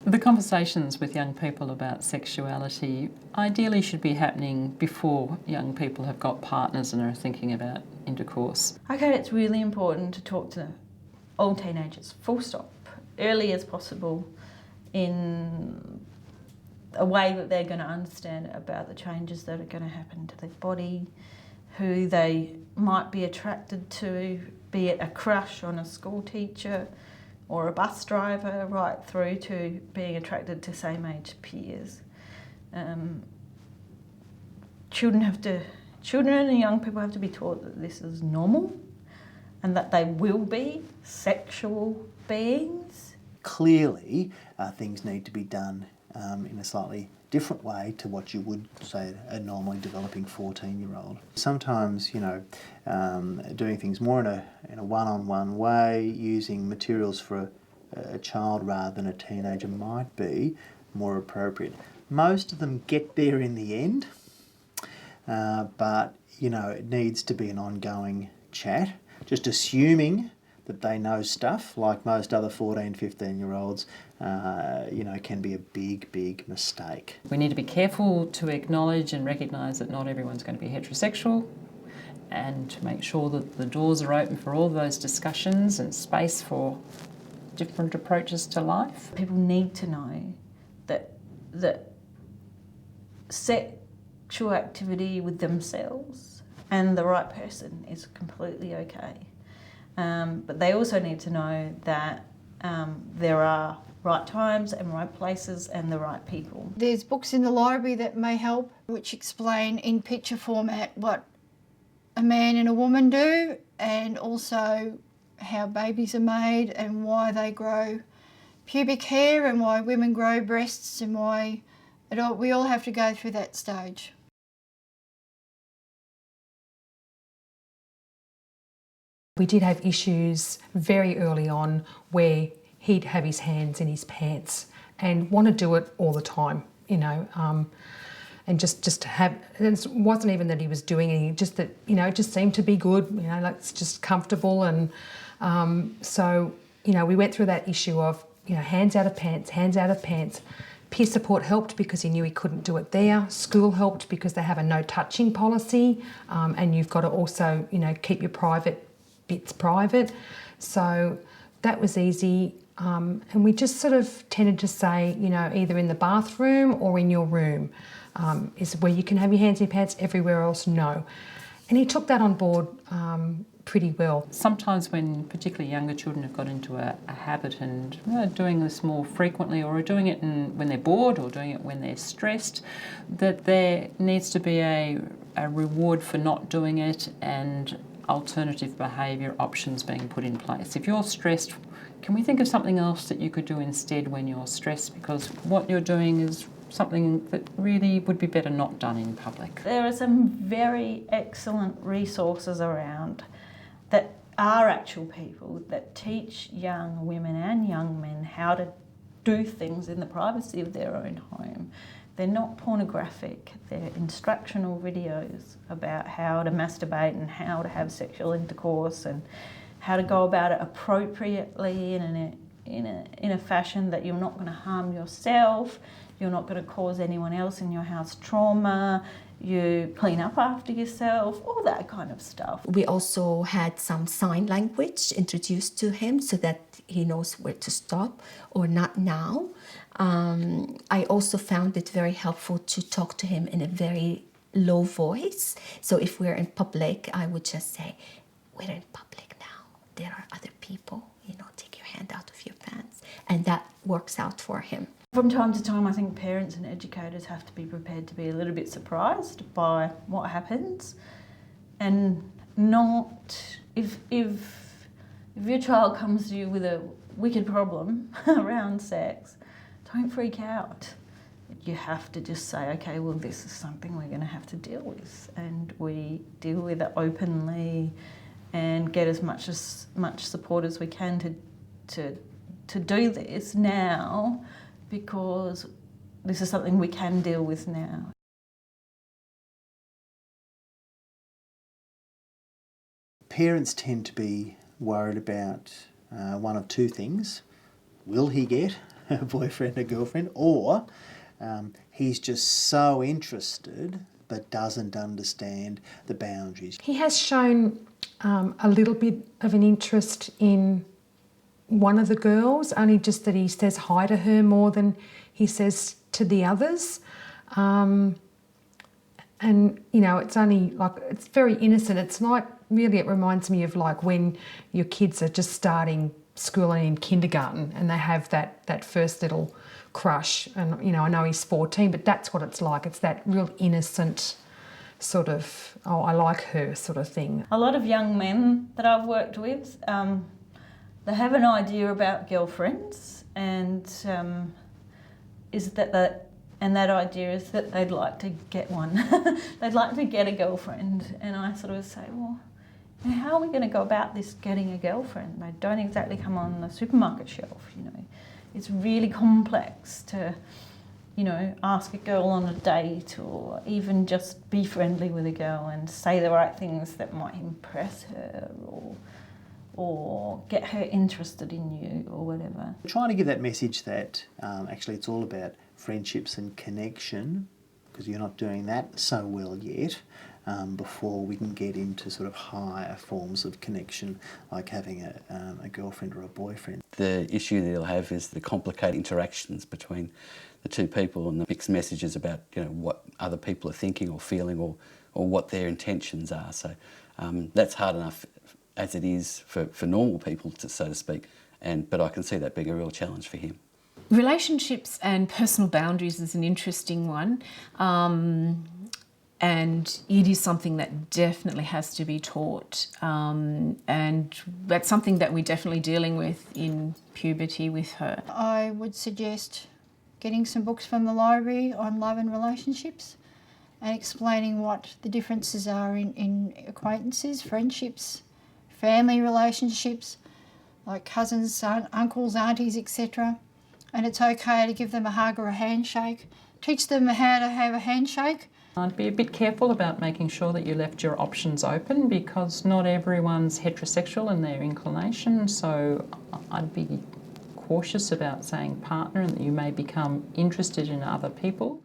The conversations with young people about sexuality ideally should be happening before young people have got partners and are thinking about intercourse. Okay, it's really important to talk to all teenagers, full stop, early as possible, in a way that they're going to understand about the changes that are going to happen to their body, who they might be attracted to, be it a crush on a school teacher or a bus driver, right through to being attracted to same-age peers. Children and young people have to be taught that this is normal and that they will be sexual beings. Clearly, things need to be done in a slightly different way to what you would say a normally developing 14-year-old. Sometimes, doing things more in a one-on-one way, using materials for a child rather than a teenager might be more appropriate. Most of them get there in the end, but it needs to be an ongoing chat. Just assuming that they know stuff, like most other 14, 15-year-olds, can be a big mistake. We need to be careful to acknowledge and recognise that not everyone's going to be heterosexual, and to make sure that the doors are open for all those discussions and space for different approaches to life. People need to know that sexual activity with themselves and the right person is completely okay. But they also need to know that there are right times and right places and the right people. There's books in the library that may help, which explain in picture format what a man and a woman do, and also how babies are made and why they grow pubic hair and why women grow breasts and why we all have to go through that stage. We did have issues very early on where he'd have his hands in his pants and want to do it all the time, and just to have, it wasn't even that he was doing anything, just that, it just seemed to be good, like it's just comfortable. And so, we went through that issue of, hands out of pants. Peer support helped because he knew he couldn't do it there. School helped because they have a no touching policy, and you've got to also, keep your private bits private. So that was easy. And we just sort of tended to say, either in the bathroom or in your room is where you can have your hands in your pants, everywhere else, no. And he took that on board pretty well. Sometimes when particularly younger children have got into a habit and doing this more frequently, or are doing it when they're bored or doing it when they're stressed, that there needs to be a reward for not doing it and alternative behaviour options being put in place. If you're stressed, can we think of something else that you could do instead when you're stressed? Because what you're doing is something that really would be better not done in public. There are some very excellent resources around that are actual people that teach young women and young men how to do things in the privacy of their own home. They're not pornographic, they're instructional videos about how to masturbate and how to have sexual intercourse and how to go about it appropriately in a fashion that you're not going to harm yourself, you're not going to cause anyone else in your house trauma, you clean up after yourself, all that kind of stuff. We also had some sign language introduced to him so that he knows where to stop or not now. I also found it very helpful to talk to him in a very low voice. So if we're in public, I would just say, we're in public now. There are other people, take your hand out of your pants. And that works out for him. From time to time, I think parents and educators have to be prepared to be a little bit surprised by what happens, and not, if your child comes to you with a wicked problem around sex, don't freak out. You have to just say, okay, well, this is something we're going to have to deal with, and we deal with it openly and get as much support as we can to do this now, because this is something we can deal with now. Parents tend to be worried about one of two things. Will he get a boyfriend or girlfriend, or he's just so interested but doesn't understand the boundaries. He has shown a little bit of an interest in one of the girls, only just that he says hi to her more than he says to the others. And, you know, it's only like, it's very innocent. It's like, really, it reminds me of like when your kids are just starting school and in kindergarten and they have that first little crush. And, you know, I know he's 14, but that's what it's like. It's that real innocent sort of, oh, I like her sort of thing. A lot of young men that I've worked with, they have an idea about girlfriends, and that idea is that they'd like to get one. They'd like to get a girlfriend. And I sort of say, well, how are we going to go about this getting a girlfriend? They don't exactly come on the supermarket shelf, you know. It's really complex to, you know, ask a girl on a date or even just be friendly with a girl and say the right things that might impress her or get her interested in you or whatever. Trying to give that message that actually it's all about friendships and connection, because you're not doing that so well yet, before we can get into sort of higher forms of connection, like having a girlfriend or a boyfriend. The issue that he'll have is the complicated interactions between the two people and the mixed messages about, you know, what other people are thinking or feeling or what their intentions are. So that's hard enough as it is for normal people, so to speak, but I can see that being a real challenge for him. Relationships and personal boundaries is an interesting one, and it is something that definitely has to be taught, and that's something that we're definitely dealing with in puberty with her. I would suggest getting some books from the library on love and relationships and explaining what the differences are in acquaintances, friendships, family relationships, like cousins, uncles, aunties, etc. And it's okay to give them a hug or a handshake. Teach them how to have a handshake. I'd be a bit careful about making sure that you left your options open, because not everyone's heterosexual in their inclination, so I'd be cautious about saying partner and that you may become interested in other people.